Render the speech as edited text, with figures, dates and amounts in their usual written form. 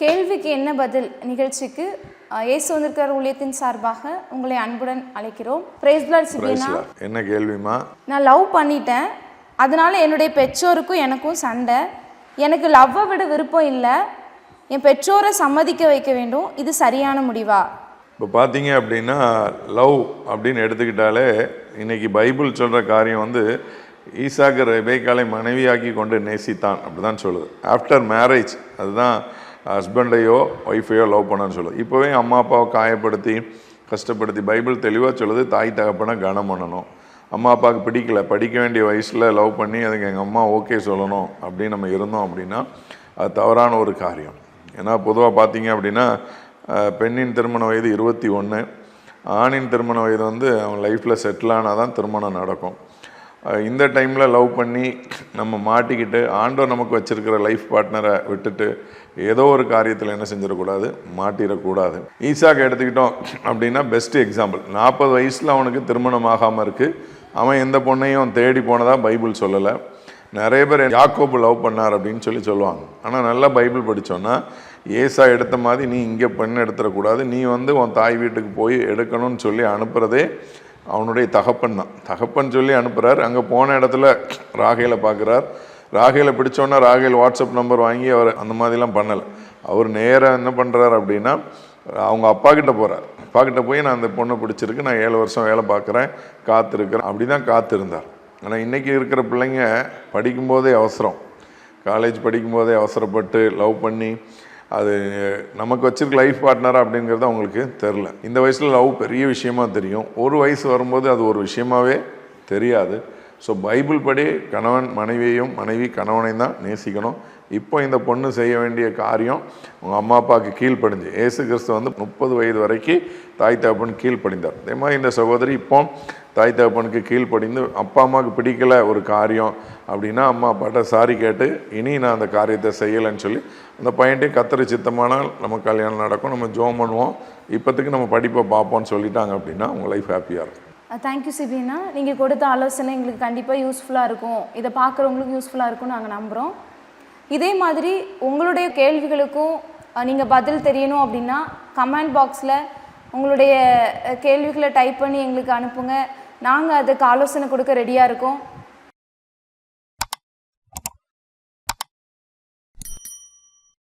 கேள்விக்கு என்ன பதில் நிகழ்ச்சிக்கு இயேசு வந்திருக்கிற ஊழியத்தின் சார்பாக உங்களை அன்புடன் அழைக்கிறோம். Praise the lord Sibina. என்ன கேள்விமா? நான் லவ் பண்ணிட்டேன், அதனால என்னுடைய பெற்றோருக்கும் எனக்கும் சண்டை. எனக்கு லவ்வை விட விருப்பம் இல்லை, என் பெற்றோரை சம்மதிக்க வைக்க வேண்டும், இது சரியான முடிவா? இப்போ பார்த்தீங்க அப்படின்னா லவ் அப்படின்னு எடுத்துக்கிட்டாலே இன்னைக்கு பைபிள் சொல்கிற காரியம் வந்து ஈசாக்கு ரெபேக்காளை மனைவியாக்கி கொண்டு நேசித்தான் அப்படி தான் சொல்லுது. ஆஃப்டர் மேரேஜ் அதுதான் ஹஸ்பண்டையோ ஒய்ஃபையோ லவ் பண்ணான்னு சொல்லுது. இப்போவே அம்மா அப்பாவை காயப்படுத்தி கஷ்டப்படுத்தி பைபிள் தெளிவாக சொல்லுது தாய் தகப்பனை கனம் பண்ணணும். அம்மா அப்பாவுக்கு பிடிக்கல, படிக்க வேண்டிய வயசில் லவ் பண்ணி அதுக்கு எங்கள் அம்மா ஓகே சொல்லணும் அப்படின்னு நம்ம இருந்தோம் அப்படின்னா அது தவறான ஒரு காரியம். ஏன்னா பொதுவாக பார்த்தீங்க அப்படின்னா பெண்ணின் திருமண வயது 21, ஆணின் திருமண வயது வந்து அவன் லைஃப்பில் செட்டில் ஆனால் தான் திருமணம் நடக்கும். இந்த டைமில் லவ் பண்ணி நம்ம மாட்டிக்கிட்டு ஆண்டவர் நமக்கு வச்சுருக்கிற லைஃப் பார்ட்னரை விட்டுட்டு ஏதோ ஒரு காரியத்தில் என்ன செஞ்சிடக்கூடாது, மாட்டிடக்கூடாது. ஈசாக்கு எடுத்துக்கிட்டோம் அப்படின்னா பெஸ்ட்டு எக்ஸாம்பிள். 40 வயசில் அவனுக்கு திருமணம் ஆகாமல் இருக்குது. அவன் எந்த பொண்ணையும் தேடி போனதாக பைபிள் சொல்லலை. நிறைய பேர் யாக்கோபு லவ் பண்ணார் அப்படின்னு சொல்லுவாங்க. ஆனால் நல்லா பைபிள் படித்தோன்னா ஏசா எடுத்த மாதிரி நீ இங்கே பெண் எடுத்துடக்கூடாது, நீ வந்து உன் தாய் வீட்டுக்கு போய் எடுக்கணும்னு சொல்லி அனுப்புகிறதே அவனுடைய தகப்பன் தான். தகப்பன் சொல்லி அனுப்புகிறார். அங்கே போன இடத்துல ராகேலை பார்க்குறார். ராகேலை பிடிச்சோன்னா ராகேல் வாட்ஸ்அப் நம்பர் வாங்கி அவர் அந்த மாதிரிலாம் பண்ணலை. அவர் நேராக என்ன பண்ணுறார் அப்படின்னா அவங்க அப்பா கிட்ட போகிறார். அப்பா கிட்ட போய் நான் அந்த பொண்ணை பிடிச்சிருக்கு, நான் 7 வருஷம் வேலை பார்க்குறேன், காத்திருக்கிறேன், அப்படி தான் காத்திருந்தார். ஆனால் இன்றைக்கி இருக்கிற பிள்ளைங்க படிக்கும்போதே அவசரம், காலேஜ் படிக்கும்போதே அவசரப்பட்டு லவ் பண்ணி அது நமக்கு வச்சிருக்க லைஃப் பார்ட்னரா அப்படிங்கிறது அவங்களுக்கு தெரில. இந்த வயசில் லவ் பெரிய விஷயமா தெரியும், ஒரு வயசு வரும்போது அது ஒரு விஷயமாவே தெரியாது. ஸோ பைபிள் படி கணவன் மனைவியையும் மனைவி கணவனையும் தான் நேசிக்கணும். இப்போ இந்த பொண்ணு செய்ய வேண்டிய காரியம் உங்கள் அம்மா அப்பாவுக்கு கீழ்ப்படிஞ்சு, ஏசு கிறிஸ்து வந்து 30 வயது வரைக்கும் தாய் தகப்பன் கீழ்ப்படிந்தார். அதே மாதிரி இந்த சகோதரி இப்போ தாய் தகப்பனுக்கு கீழ்ப்படிந்து அப்பா அம்மாவுக்கு பிடிக்கல ஒரு காரியம் அப்படின்னா அம்மா அப்பாட்ட சாரி கேட்டு இனி நான் அந்த காரியத்தை செய்யலைன்னு சொல்லி அந்த பையன்ட்டையும் கத்தரி சித்தமானால் நம்ம கல்யாணம் நடக்கும், நம்ம ஜோம் பண்ணுவோம், இப்போத்துக்கு நம்ம படிப்பை பார்ப்போம்னு சொல்லிட்டாங்க அப்படின்னா உங்கள் லைஃப் ஹாப்பியாக இருக்கும். தேங்க்யூ சிபினா. நீங்கள் கொடுத்த ஆலோசனை எங்களுக்கு கண்டிப்பாக யூஸ்ஃபுல்லாக இருக்கும், இதை பார்க்குறவங்களுக்கு யூஸ்ஃபுல்லாக இருக்கும்னு நாங்கள் நம்புகிறோம். இதே மாதிரி உங்களுடைய கேள்விகளுக்கும் நீங்கள் பதில் தெரியணும் அப்படின்னா கமெண்ட் பாக்ஸில் உங்களுடைய கேள்விகளை டைப் பண்ணி எங்களுக்கு அனுப்புங்க. நாங்கள் அதுக்கு ஆலோசனை கொடுக்க ரெடியாக இருக்கோம்.